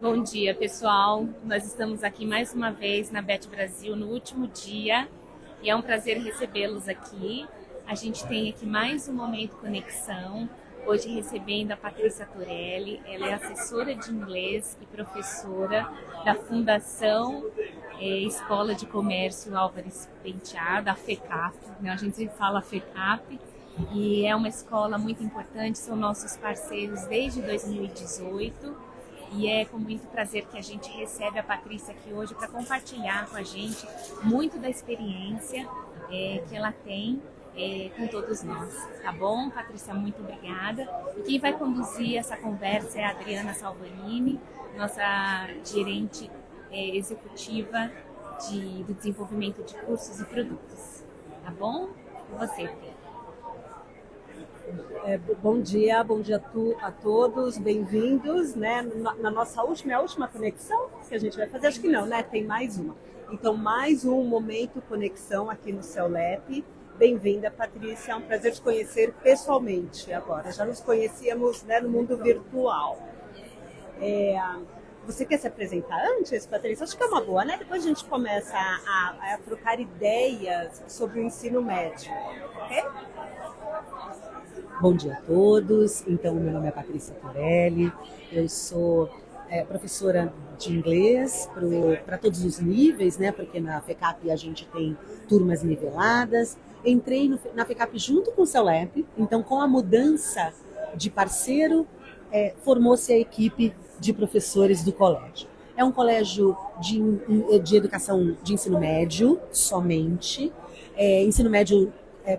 Bom dia, pessoal. Nós estamos aqui mais uma vez na Bet Brasil no último dia e é um prazer recebê-los aqui. A gente tem aqui mais um Momento Conexão, hoje recebendo a Patrícia Torelli. Ela é assessora de inglês e professora da Fundação Escola de Comércio Álvares Penteado, a FECAP, né? A gente sempre fala FECAP, e é uma escola muito importante, são nossos parceiros desde 2018. E é com muito prazer que a gente recebe a Patrícia aqui hoje para compartilhar com a gente muito da experiência que ela tem com todos nós. Tá bom, Patrícia? Muito obrigada. E quem vai conduzir essa conversa é a Adriana Salvanini, nossa gerente executiva do desenvolvimento de cursos e produtos. Tá bom? Com você, Adriana. Bom dia a todos, bem-vindos, né? Na nossa última conexão que a gente vai fazer, acho que não, né? Tem mais uma. Então, mais um Momento Conexão aqui no CELEP. Bem-vinda, Patrícia, é um prazer te conhecer pessoalmente agora. Já nos conhecíamos, né, no mundo virtual. Você quer se apresentar antes, Patrícia? Acho que é uma boa, né? Depois a gente começa a trocar ideias sobre o ensino médio, ok? Bom dia a todos. Então, meu nome é Patrícia Torelli, eu sou professora de inglês para todos os níveis, né? Porque na FECAP a gente tem turmas niveladas. Entrei na FECAP junto com o CELEP, então com a mudança de parceiro, formou-se a equipe de professores do colégio. É um colégio de educação de ensino médio somente, ensino médio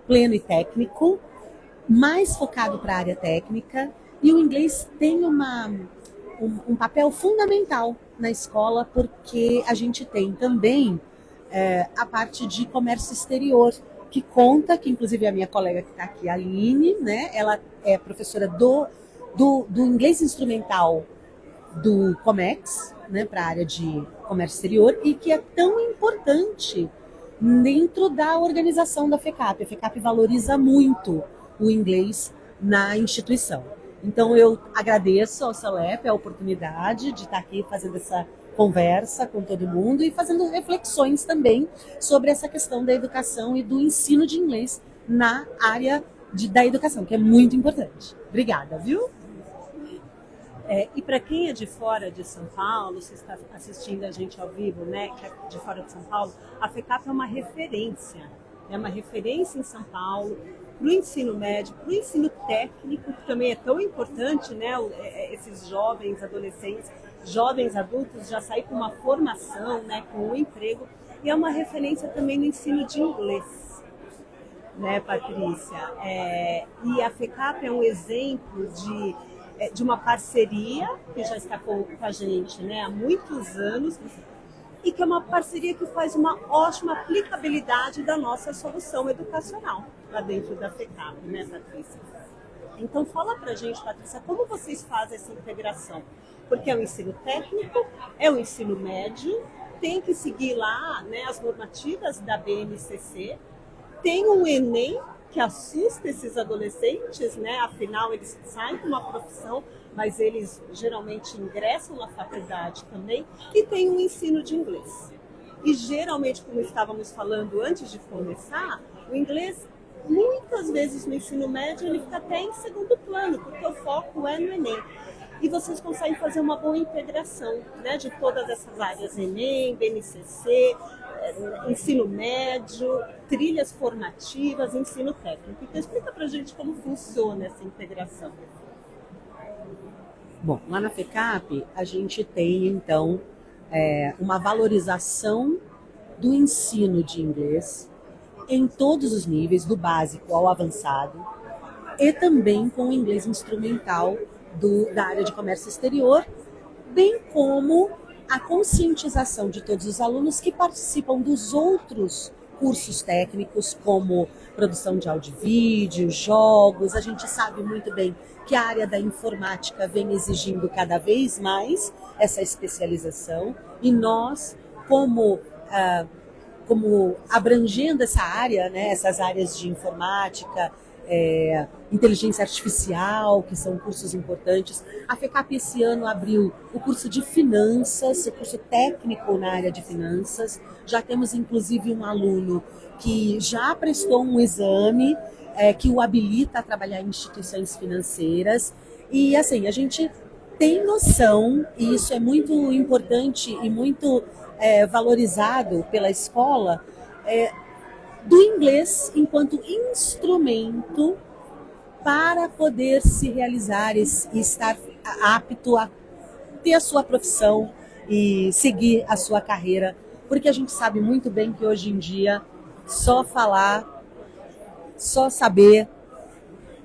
pleno e técnico, mais focado para a área técnica, e o inglês tem um papel fundamental na escola, porque a gente tem também a parte de comércio exterior, que inclusive a minha colega que está aqui, a Aline, né, ela é professora do inglês instrumental do Comex, né, para a área de comércio exterior, e que é tão importante dentro da organização da FECAP. A FECAP valoriza muito o inglês na instituição. Então eu agradeço ao CELEP a oportunidade de estar aqui fazendo essa conversa com todo mundo e fazendo reflexões também sobre essa questão da educação e do ensino de inglês na área da educação, que é muito importante. Obrigada, viu? E para quem é de fora de São Paulo, você está assistindo a gente ao vivo, né, que é de fora de São Paulo, a FECAP é uma referência em São Paulo, para o ensino médio, para o ensino técnico, que também é tão importante, né? Esses jovens adolescentes, jovens adultos já saem com uma formação, né? Com um emprego, e é uma referência também no ensino de inglês, né, Patrícia? E a FECAP é um exemplo de uma parceria que já está com a gente, né, há muitos anos, e que é uma parceria que faz uma ótima aplicabilidade da nossa solução educacional lá dentro da FECAP, né, Patrícia? Então fala pra gente, Patrícia, como vocês fazem essa integração? Porque é o ensino técnico, é o ensino médio, tem que seguir lá, né, as normativas da BNCC, tem um Enem que assusta esses adolescentes, né? Afinal eles saem com uma profissão, mas eles geralmente ingressam na faculdade também, e tem um ensino de inglês. E geralmente, como estávamos falando antes de começar, o inglês, muitas vezes no ensino médio, ele fica até em segundo plano, porque o foco é no Enem. E vocês conseguem fazer uma boa integração, né, de todas essas áreas, Enem, BNCC, ensino médio, trilhas formativas, ensino técnico. Então explica pra gente como funciona essa integração. Bom, lá na FECAP a gente tem então uma valorização do ensino de inglês em todos os níveis, do básico ao avançado, e também com o inglês instrumental da área de comércio exterior, bem como a conscientização de todos os alunos que participam dos outros cursos técnicos, como produção de áudio e vídeo, jogos. A gente sabe muito bem que a área da informática vem exigindo cada vez mais essa especialização, e nós, como abrangendo essa área, né, essas áreas de informática, inteligência artificial, que são cursos importantes. A FECAP esse ano abriu o curso de finanças, o curso técnico na área de finanças. Já temos inclusive um aluno que já prestou um exame que o habilita a trabalhar em instituições financeiras. E assim, a gente tem noção, e isso é muito importante e muito valorizado pela escola, do inglês enquanto instrumento para poder se realizar e estar apto a ter a sua profissão e seguir a sua carreira, porque a gente sabe muito bem que hoje em dia só falar, só saber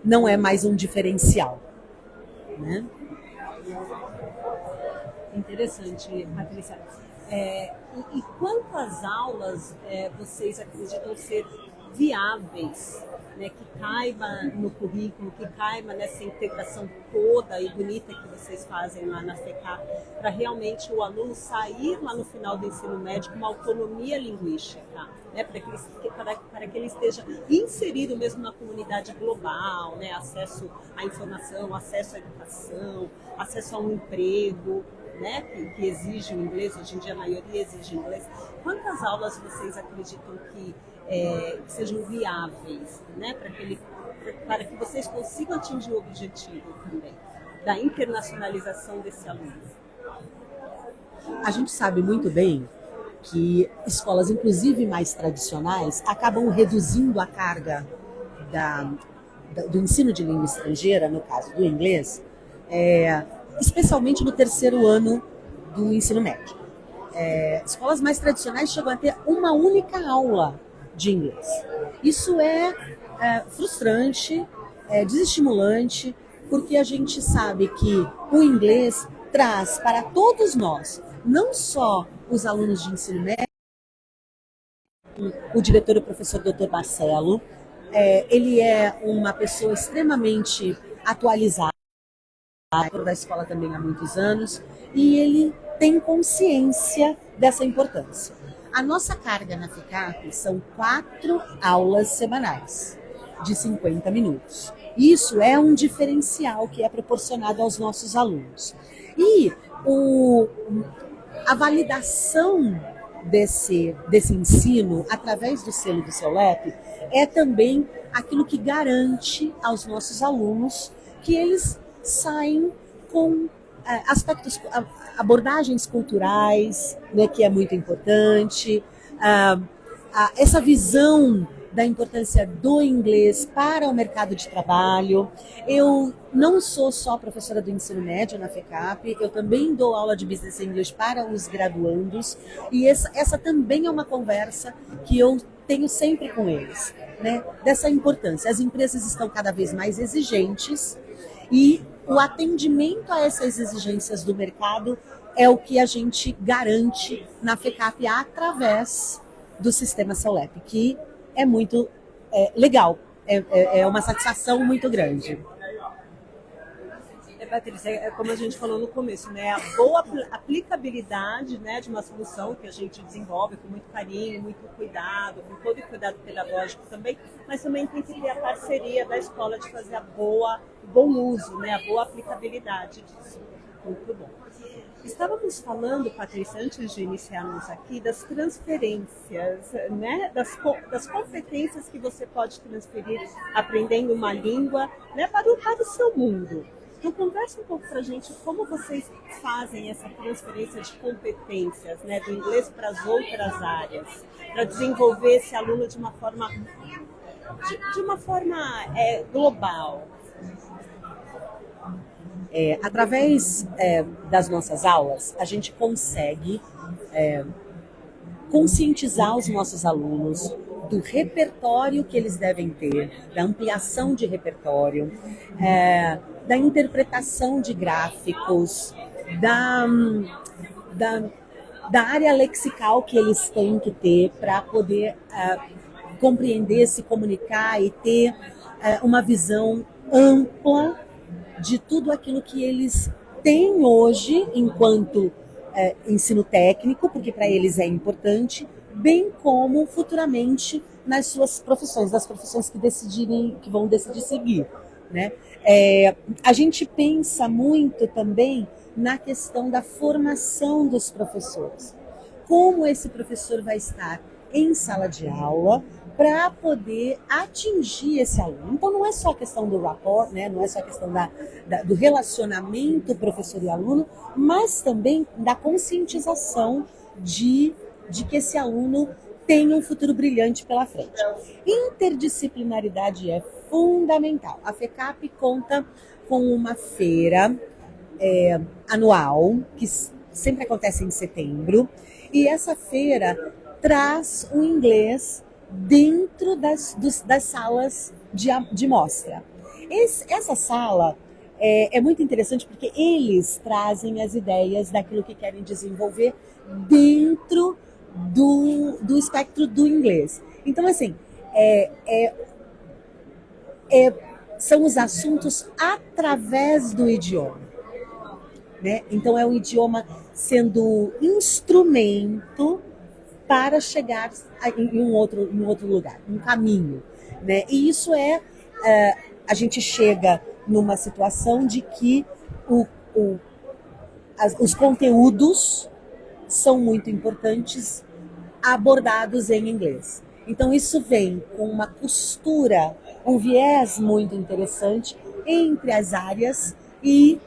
não é mais um diferencial, né? Interessante, Patrícia. E quantas aulas vocês acreditam ser viáveis, né, que caiba no currículo, que caiba nessa integração toda e bonita que vocês fazem lá na FECAP, para realmente o aluno sair lá no final do ensino médio com uma autonomia linguística, né, para que ele esteja inserido mesmo na comunidade global, né, acesso à informação, acesso à educação, acesso a um emprego, né, que exige o inglês, hoje em dia a maioria exige inglês. Quantas aulas vocês acreditam que sejam viáveis, né, para que vocês consigam atingir o objetivo também da internacionalização desse aluno? A gente sabe muito bem que escolas, inclusive mais tradicionais, acabam reduzindo a carga do ensino de língua estrangeira, no caso do inglês, especialmente no terceiro ano do ensino médio. Escolas mais tradicionais chegam a ter uma única aula de inglês. Isso é frustrante, desestimulante, porque a gente sabe que o inglês traz para todos nós, não só os alunos de ensino médio, o diretor e o professor Dr. Marcelo, ele é uma pessoa extremamente atualizada, da escola também há muitos anos, e ele tem consciência dessa importância. A nossa carga na FECAP são 4 aulas semanais, de 50 minutos. Isso é um diferencial que é proporcionado aos nossos alunos. E a validação desse ensino, através do selo do CEULEP, é também aquilo que garante aos nossos alunos que eles saem com aspectos, abordagens culturais, né, que é muito importante, essa visão da importância do inglês para o mercado de trabalho. Eu não sou só professora do ensino médio na FECAP, eu também dou aula de Business English para os graduandos, e essa também é uma conversa que eu tenho sempre com eles, né, dessa importância. As empresas estão cada vez mais exigentes, e o atendimento a essas exigências do mercado é o que a gente garante na FECAP através do sistema CEULEP, que é muito legal, é uma satisfação muito grande. Patrícia, como a gente falou no começo, né, a boa aplicabilidade, né, de uma solução que a gente desenvolve com muito carinho, muito cuidado, com todo o cuidado pedagógico também, mas também tem que ter a parceria da escola de fazer o bom uso, né, a boa aplicabilidade disso. Muito bom. Estávamos falando, Patrícia, antes de iniciarmos aqui, das transferências, né, das competências que você pode transferir aprendendo uma língua, né, para o seu mundo. Então, conversa um pouco para a gente como vocês fazem essa transferência de competências, né, do inglês para as outras áreas, para desenvolver esse aluno de uma forma, global. Através das nossas aulas, a gente consegue conscientizar os nossos alunos do repertório que eles devem ter, da ampliação de repertório, da interpretação de gráficos, da área lexical que eles têm que ter para poder compreender, se comunicar e ter uma visão ampla de tudo aquilo que eles têm hoje enquanto ensino técnico, porque para eles é importante, bem como futuramente nas suas profissões, das profissões que vão decidir seguir. né? A gente pensa muito também na questão da formação dos professores. Como esse professor vai estar em sala de aula para poder atingir esse aluno. Então não é só a questão do rapport, né? Não é só a questão do relacionamento professor e aluno, mas também da conscientização de que esse aluno tem um futuro brilhante pela frente. Interdisciplinaridade é fundamental. A FECAP conta com uma feira anual, que sempre acontece em setembro, e essa feira traz o inglês dentro das salas de mostra. Essa sala é muito interessante porque eles trazem as ideias daquilo que querem desenvolver dentro do espectro do inglês. Então, assim, são os assuntos através do idioma, né? Então, é o idioma sendo instrumento para chegar em um outro lugar, um caminho, né? E isso a gente chega numa situação de que os conteúdos são muito importantes abordados em inglês. Então isso vem com uma costura, um viés muito interessante entre as áreas e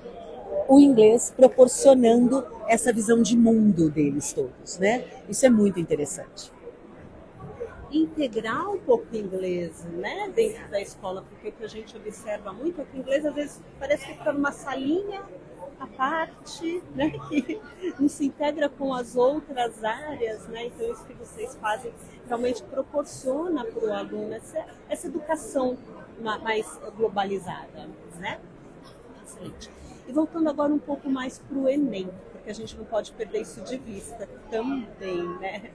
o inglês proporcionando essa visão de mundo deles todos, né? Isso é muito interessante. Integrar um pouco o inglês, né, dentro da escola, porque o que a gente observa muito é que o inglês às vezes parece que fica numa salinha à parte, né, que não se integra com as outras áreas, né? Então isso que vocês fazem realmente proporciona para o aluno essa educação mais globalizada, né? Excelente. E voltando agora um pouco mais para o Enem, porque a gente não pode perder isso de vista também, né,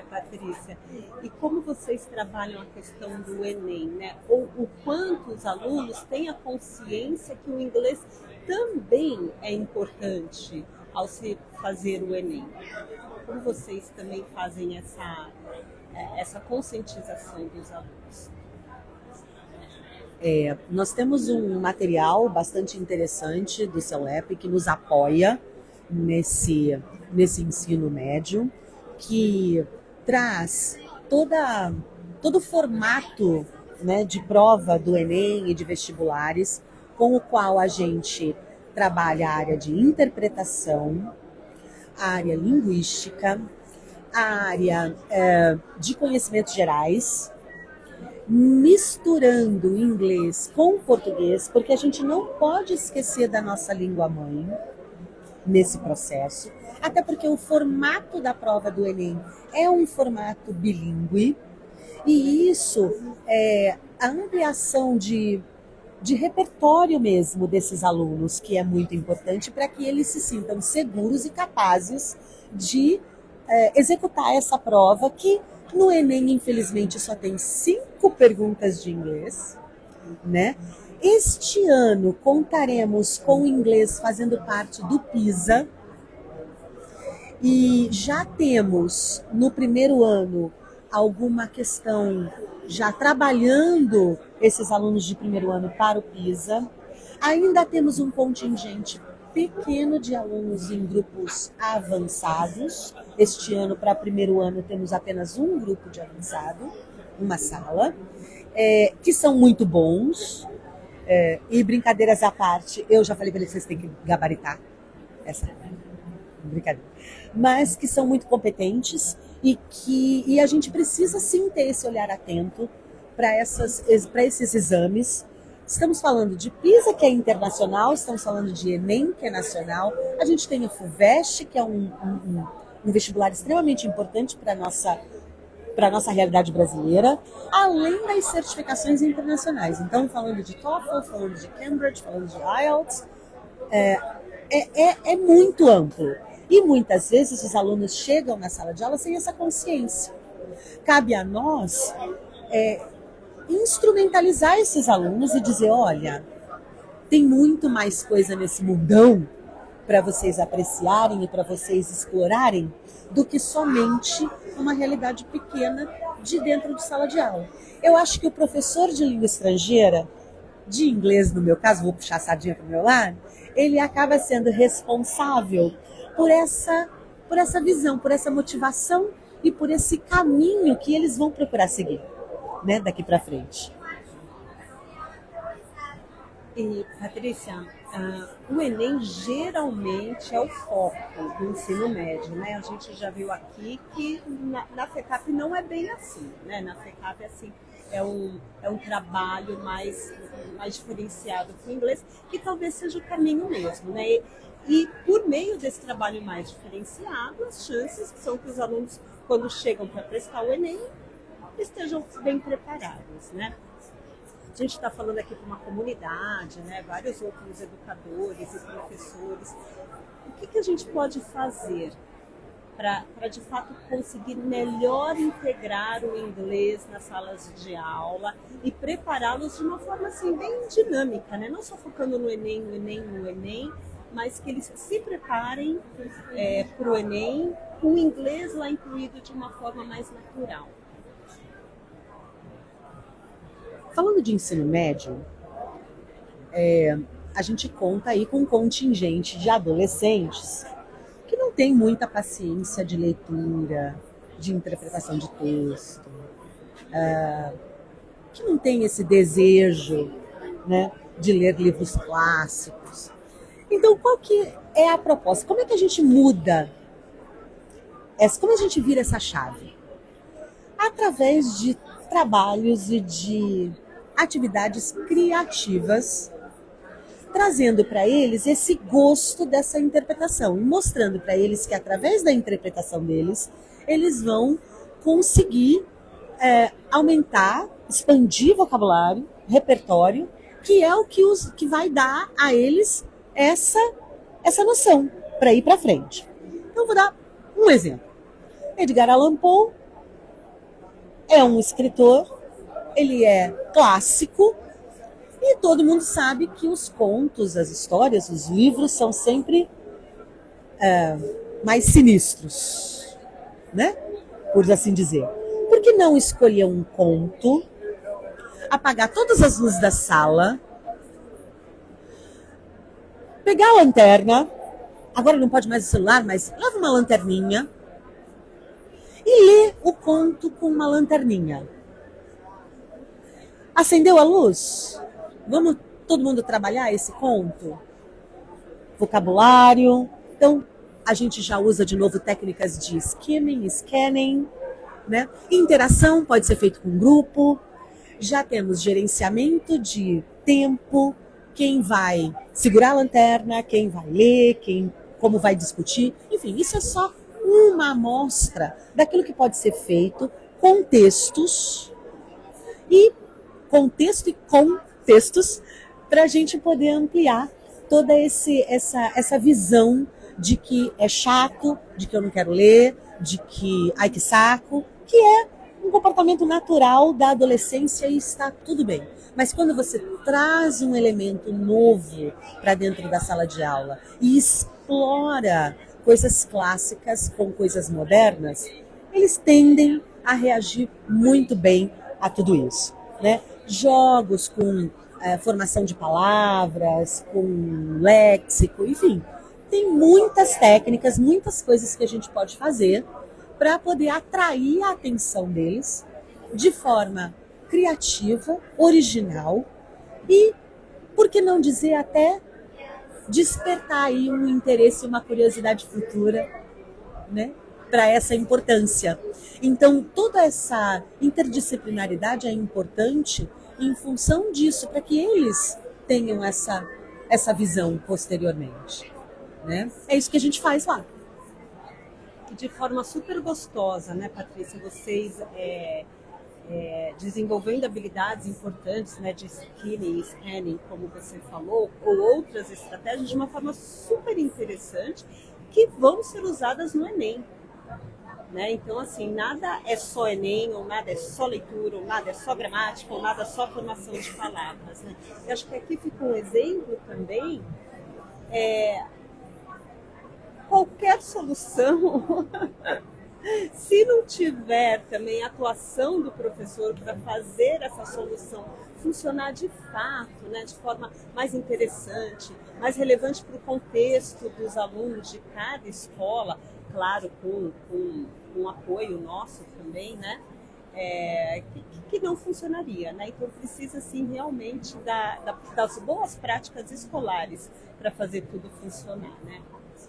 Patrícia? E como vocês trabalham a questão do Enem, né? Ou o quanto os alunos têm a consciência que o inglês também é importante ao se fazer o Enem? Como vocês também fazem essa conscientização dos alunos? Nós temos um material bastante interessante do CELEP que nos apoia nesse ensino médio, que traz todo o formato, né, de prova do Enem e de vestibulares, com o qual a gente trabalha a área de interpretação, a área linguística, a área de conhecimentos gerais, misturando inglês com português, porque a gente não pode esquecer da nossa língua mãe nesse processo, até porque o formato da prova do Enem é um formato bilíngue, e isso a ampliação de repertório mesmo desses alunos, que é muito importante para que eles se sintam seguros e capazes de executar essa prova, que no Enem, infelizmente, só tem 5 perguntas de inglês, né? Este ano contaremos com o inglês fazendo parte do PISA, e já temos no primeiro ano alguma questão já trabalhando esses alunos de primeiro ano para o PISA. Ainda temos um contingente pequeno de alunos em grupos avançados. Este ano, para primeiro ano, temos apenas um grupo de avançado, uma sala, que são muito bons. E brincadeiras à parte, eu já falei para eles que vocês têm que gabaritar essa brincadeira, mas que são muito competentes e a gente precisa sim ter esse olhar atento para esses exames. Estamos falando de PISA, que é internacional, estamos falando de Enem, que é nacional. A gente tem o FUVEST, que é um vestibular extremamente importante para a nossa realidade brasileira, além das certificações internacionais. Então, falando de TOEFL, falando de Cambridge, falando de IELTS, é muito amplo. E muitas vezes os alunos chegam na sala de aula sem essa consciência. Cabe a nós instrumentalizar esses alunos e dizer, olha, tem muito mais coisa nesse mundão para vocês apreciarem e para vocês explorarem do que somente uma realidade pequena de dentro de sala de aula. Eu acho que o professor de língua estrangeira de inglês, no meu caso, vou puxar a sardinha para o meu lado, ele acaba sendo responsável por essa visão, por essa motivação e por esse caminho que eles vão procurar seguir, né, daqui para frente. E, Patrícia, o Enem geralmente é o foco do ensino médio, né? A gente já viu aqui que na FECAP não é bem assim, né? Na FECAP assim, é um trabalho mais diferenciado para o inglês, que talvez seja o caminho mesmo, né? E por meio desse trabalho mais diferenciado, as chances são que os alunos, quando chegam para prestar o Enem, estejam bem preparados, né? A gente está falando aqui para uma comunidade, né? Vários outros educadores e professores. O que a gente pode fazer para de fato conseguir melhor integrar o inglês nas salas de aula e prepará-los de uma forma assim, bem dinâmica, né? Não só focando no Enem, mas que eles se preparem para o Enem, com o inglês lá incluído de uma forma mais natural. Falando de ensino médio, a gente conta aí com um contingente de adolescentes que não tem muita paciência de leitura, de interpretação de texto, que não tem esse desejo, né, de ler livros clássicos. Então, qual que é a proposta? Como é que a gente muda? Como a gente vira essa chave? Através de trabalhos e de atividades criativas, trazendo para eles esse gosto dessa interpretação, mostrando para eles que através da interpretação deles, eles vão conseguir aumentar, expandir vocabulário, repertório, que é o que vai dar a eles essa noção para ir para frente. Então, vou dar um exemplo. Edgar Allan Poe é um escritor, ele é clássico e todo mundo sabe que os contos, as histórias, os livros são sempre mais sinistros, né? Por assim dizer. Por que não escolher um conto, apagar todas as luzes da sala, pegar a lanterna, agora não pode mais o celular, mas leva uma lanterninha e lê o conto com uma lanterninha. Acendeu a luz? Vamos todo mundo trabalhar esse conto? Vocabulário. Então, a gente já usa de novo técnicas de skimming, scanning, né? Interação pode ser feito com grupo. Já temos gerenciamento de tempo, quem vai segurar a lanterna, quem vai ler, como vai discutir. Enfim, isso é só uma amostra daquilo que pode ser feito com textos e contextos para a gente poder ampliar toda essa visão de que é chato, de que eu não quero ler, de que, ai que saco, que é um comportamento natural da adolescência e está tudo bem. Mas quando você traz um elemento novo para dentro da sala de aula e explora coisas clássicas com coisas modernas, eles tendem a reagir muito bem a tudo isso, né? Jogos com formação de palavras, com léxico, enfim. Tem muitas técnicas, muitas coisas que a gente pode fazer para poder atrair a atenção deles de forma criativa, original e, por que não dizer, até despertar aí um interesse e uma curiosidade futura, né, para essa importância. Então, toda essa interdisciplinaridade é importante em função disso, para que eles tenham essa visão posteriormente, né? É isso que a gente faz lá. De forma super gostosa, né, Patrícia? Vocês desenvolvendo habilidades importantes, né, de skimming e scanning, como você falou, ou outras estratégias de uma forma super interessante que vão ser usadas no Enem. Né? Então, assim, nada é só Enem, ou nada é só leitura, ou nada é só gramática, ou nada é só formação de palavras. Né? Eu acho que aqui fica um exemplo também. Qualquer solução Se não tiver também a atuação do professor para fazer essa solução funcionar de fato, né, de forma mais interessante, mais relevante para o contexto dos alunos de cada escola, claro, com apoio nosso também, né, que não funcionaria, né? Então precisa assim realmente das boas práticas escolares para fazer tudo funcionar, né?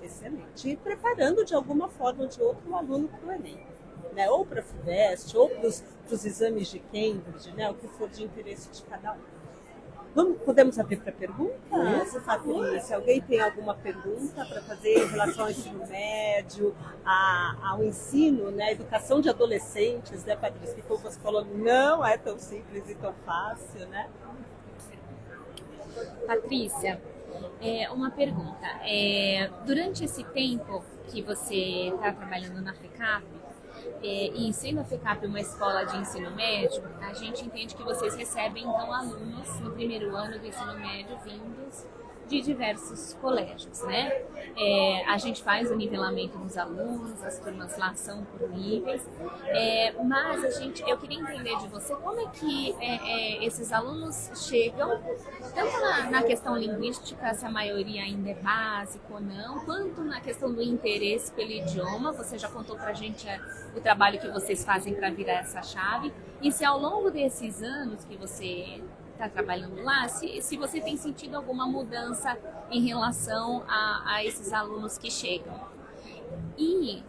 Excelente. E preparando de alguma forma ou de outra o aluno para o Enem, né? Ou para a FUVEST, ou para os exames de Cambridge, né? O que for de interesse de cada um. Podemos abrir para perguntas, Patrícia? Alguém tem alguma pergunta para fazer em relação ao ensino médio, ao ensino, né? Educação de adolescentes, né, Patrícia? Que como você falou, não é tão simples e tão fácil, né? Patrícia, uma pergunta. Durante esse tempo que você está trabalhando na FECAP, e sendo a FECAP uma escola de ensino médio, a gente entende que vocês recebem então alunos no primeiro ano do ensino médio vindos de diversos colégios, né? A gente faz o nivelamento dos alunos, as turmas lá são por níveis, mas eu queria entender de você como é que esses alunos chegam, tanto na questão linguística, se a maioria ainda é básico ou não, quanto na questão do interesse pelo idioma. Você já contou pra gente o trabalho que vocês fazem para virar essa chave, e se ao longo desses anos que você está trabalhando lá, se você tem sentido alguma mudança em relação a esses alunos que chegam. E,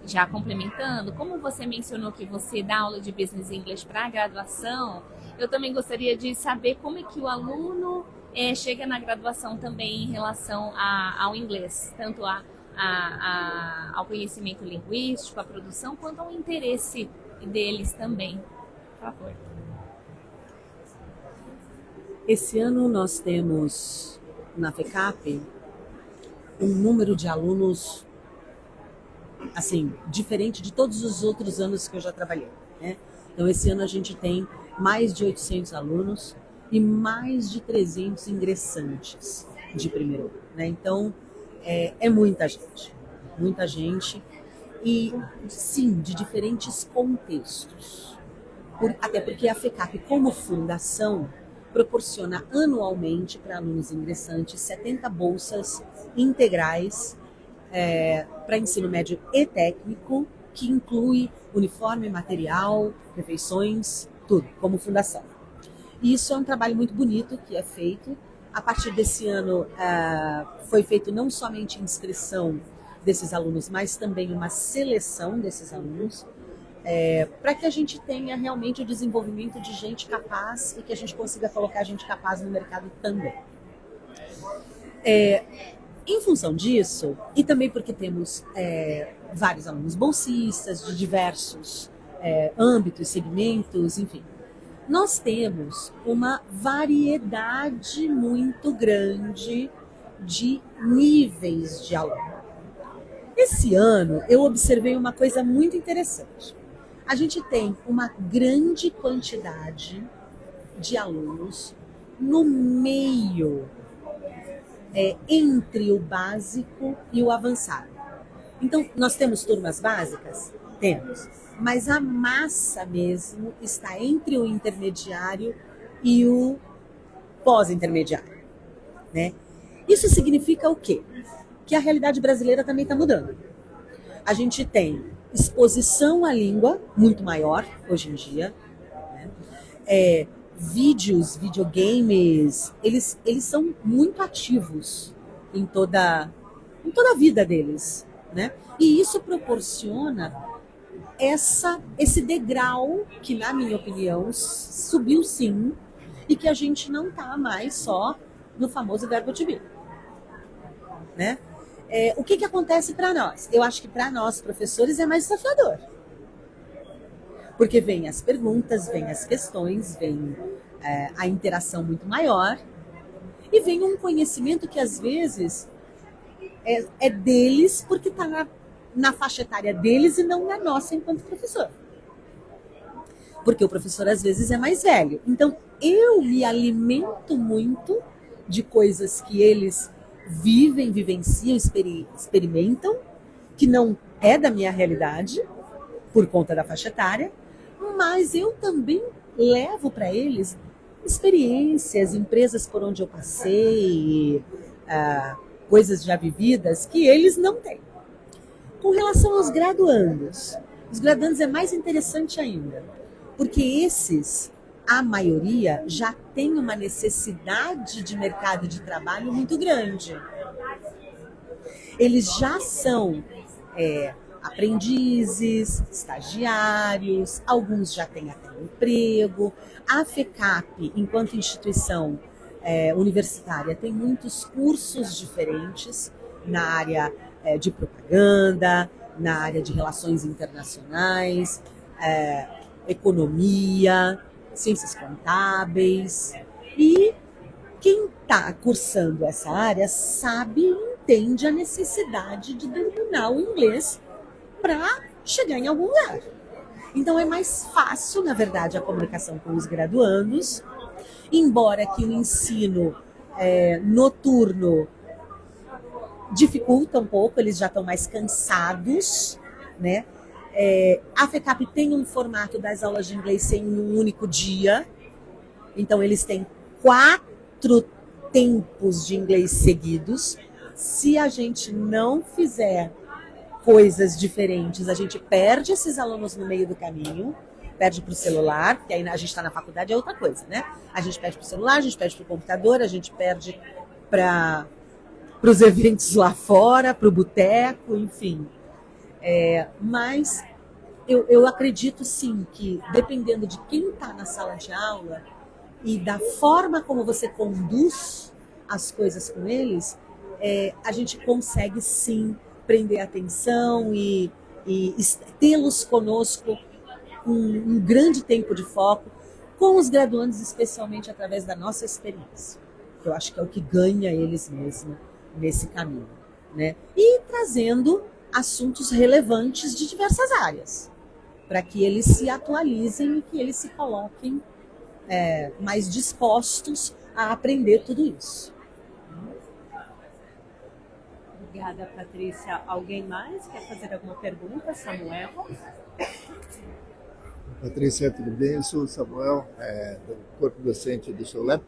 já complementando, como você mencionou que você dá aula de Business English para a graduação, eu também gostaria de saber como é que o aluno chega na graduação também em relação ao inglês, tanto ao conhecimento linguístico, à produção, quanto ao interesse deles também. Por favor. Esse ano nós temos na FECAP um número de alunos assim, diferente de todos os outros anos que eu já trabalhei, né? Então esse ano a gente tem mais de 800 alunos e mais de 300 ingressantes de primeiro ano, né? Então é muita gente e sim, de diferentes contextos. Até porque a FECAP como fundação proporciona anualmente para alunos ingressantes 70 bolsas integrais para ensino médio e técnico, que inclui uniforme, material, refeições, tudo, como fundação. E isso é um trabalho muito bonito que é feito. A partir desse ano foi feito não somente inscrição desses alunos, mas também uma seleção desses alunos, para que a gente tenha realmente o desenvolvimento de gente capaz e que a gente consiga colocar gente capaz no mercado também. Em função disso, e também porque temos vários alunos bolsistas de diversos âmbitos, segmentos, enfim, nós temos uma variedade muito grande de níveis de aluno. Esse ano eu observei uma coisa muito interessante. A gente tem uma grande quantidade de alunos no meio, entre o básico e o avançado. Então, nós temos turmas básicas? Temos. Mas a massa mesmo está entre o intermediário e o pós-intermediário, né? Isso significa o quê? Que a realidade brasileira também está mudando. A gente tem exposição à língua muito maior hoje em dia, né? Videogames, eles são muito ativos em toda a vida deles, né? E isso proporciona esse degrau que, na minha opinião, subiu sim, e que a gente não está mais só no famoso verbo to be, né? O que acontece para nós? Eu acho que para nós, professores, é mais desafiador. Porque vem as perguntas, vem as questões, vem a interação muito maior, e vem um conhecimento que às vezes é deles, porque está na faixa etária deles e não na nossa enquanto professor. Porque o professor às vezes é mais velho. Então eu me alimento muito de coisas que eles vivem, vivenciam, experimentam, que não é da minha realidade, por conta da faixa etária, mas eu também levo para eles experiências, empresas por onde eu passei, coisas já vividas que eles não têm. Com relação aos graduandos, os graduandos é mais interessante ainda, porque esses, a maioria, já tem uma necessidade de mercado de trabalho muito grande. Eles já são aprendizes, estagiários, alguns já têm até um emprego. A FECAP, enquanto instituição universitária, tem muitos cursos diferentes na área de propaganda, na área de relações internacionais, economia, ciências contábeis. E quem está cursando essa área sabe e entende a necessidade de dominar o inglês para chegar em algum lugar. Então é mais fácil, na verdade, a comunicação com os graduandos, embora que o ensino noturno dificulta um pouco, eles já estão mais cansados, né? A FECAP tem um formato das aulas de inglês em um único dia, então eles têm 4 tempos de inglês seguidos. Se a gente não fizer coisas diferentes, a gente perde esses alunos no meio do caminho, perde para o celular, porque aí a gente está na faculdade, é outra coisa, né? A gente perde para o celular, a gente perde para o computador, a gente perde para os eventos lá fora, para o boteco, enfim. Mas eu acredito sim que, dependendo de quem está na sala de aula e da forma como você conduz as coisas com eles, a gente consegue sim prender a atenção e tê-los conosco com um grande tempo de foco, com os graduandos especialmente através da nossa experiência. Eu acho que é o que ganha eles mesmos nesse caminho, né? E trazendo assuntos relevantes de diversas áreas, para que eles se atualizem e que eles se coloquem mais dispostos a aprender tudo isso. Obrigada, Patrícia. Alguém mais quer fazer alguma pergunta? Samuel? Patrícia, tudo bem? Eu sou o Samuel, do corpo docente do SEULEP.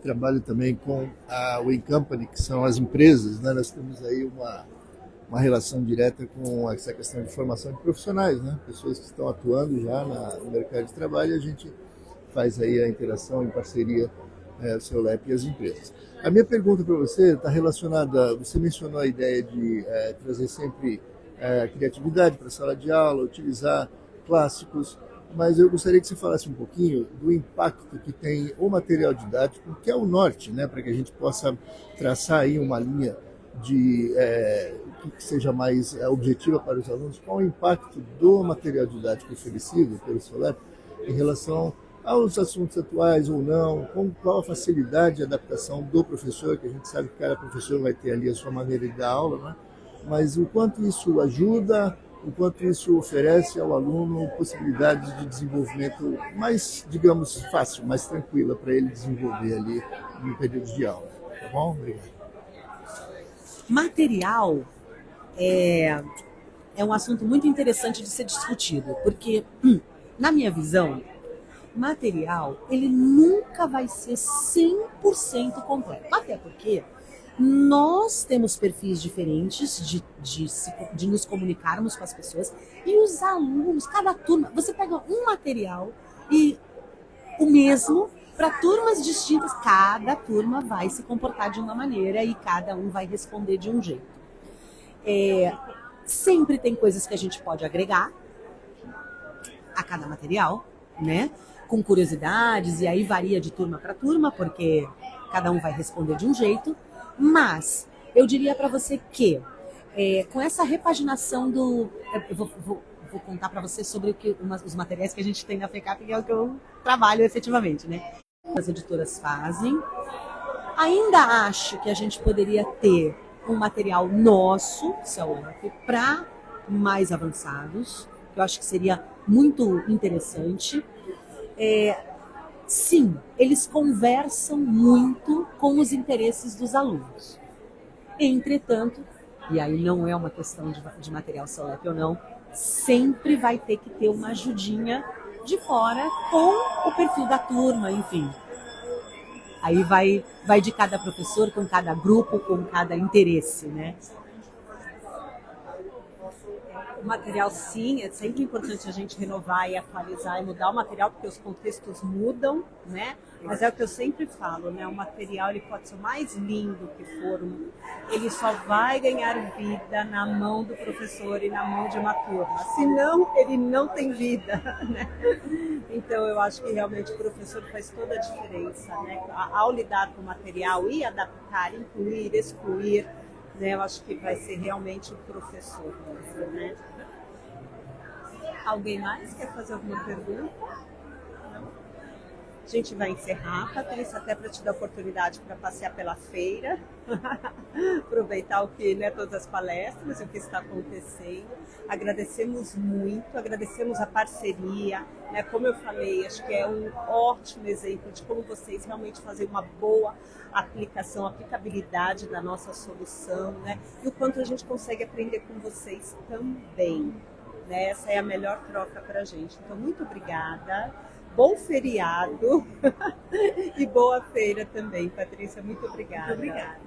Trabalho também com a Win Company, que são as empresas, né? Nós temos aí uma relação direta com essa questão de formação de profissionais, né? Pessoas que estão atuando já no mercado de trabalho, e a gente faz aí a interação em parceria o SEULEP e as empresas. A minha pergunta para você está relacionada, você mencionou a ideia de trazer sempre criatividade para a sala de aula, utilizar clássicos, mas eu gostaria que você falasse um pouquinho do impacto que tem o material didático, que é o norte, né, para que a gente possa traçar aí uma linha que seja mais objetiva para os alunos. Qual o impacto do material didático oferecido pelo SEULEP em relação aos assuntos atuais ou não, qual a facilidade de adaptação do professor, que a gente sabe que cada professor vai ter ali a sua maneira de dar aula, né? Mas o quanto isso ajuda, o quanto isso oferece ao aluno possibilidades de desenvolvimento mais, digamos, fácil, mais tranquila para ele desenvolver ali no período de aula. Tá bom? Obrigado. Material é um assunto muito interessante de ser discutido, porque, na minha visão, material, ele nunca vai ser 100% completo. Até porque nós temos perfis diferentes de nos comunicarmos com as pessoas, e os alunos, cada turma, você pega um material e o mesmo para turmas distintas, cada turma vai se comportar de uma maneira e cada um vai responder de um jeito. Sempre tem coisas que a gente pode agregar a cada material, né? Com curiosidades, e aí varia de turma para turma, porque cada um vai responder de um jeito. Mas eu diria para você que, com essa repaginação eu vou contar para você sobre os materiais que a gente tem na FECAP, que é o que eu trabalho efetivamente, né? As editoras fazem. Ainda acho que a gente poderia ter um material nosso, SEULEP, para mais avançados, que eu acho que seria muito interessante. Sim, eles conversam muito com os interesses dos alunos. Entretanto, e aí não é uma questão de material Solep ou não, sempre vai ter que ter uma ajudinha de fora com o perfil da turma, enfim. Aí vai de cada professor, com cada grupo, com cada interesse, né? O material, sim, é sempre importante a gente renovar e atualizar e mudar o material, porque os contextos mudam, né? Mas é o que eu sempre falo, né? O material, ele pode ser o mais lindo que for, ele só vai ganhar vida na mão do professor e na mão de uma turma. Senão, ele não tem vida, né? Então, eu acho que realmente o professor faz toda a diferença, né? Ao lidar com o material e adaptar, incluir, excluir, né? Eu acho que vai ser realmente o professor, né? Alguém mais quer fazer alguma pergunta? Não? A gente vai encerrar, Patrícia, até para te dar oportunidade para passear pela feira, aproveitar o que, né, todas as palestras, o que está acontecendo. Agradecemos muito, agradecemos a parceria, né? Como eu falei, acho que é um ótimo exemplo de como vocês realmente fazem uma boa aplicação, aplicabilidade da nossa solução, né? E o quanto a gente consegue aprender com vocês também. Né? Essa é a melhor troca para a gente. Então, muito obrigada. Bom feriado e boa feira também, Patrícia. Muito obrigada. Muito obrigada.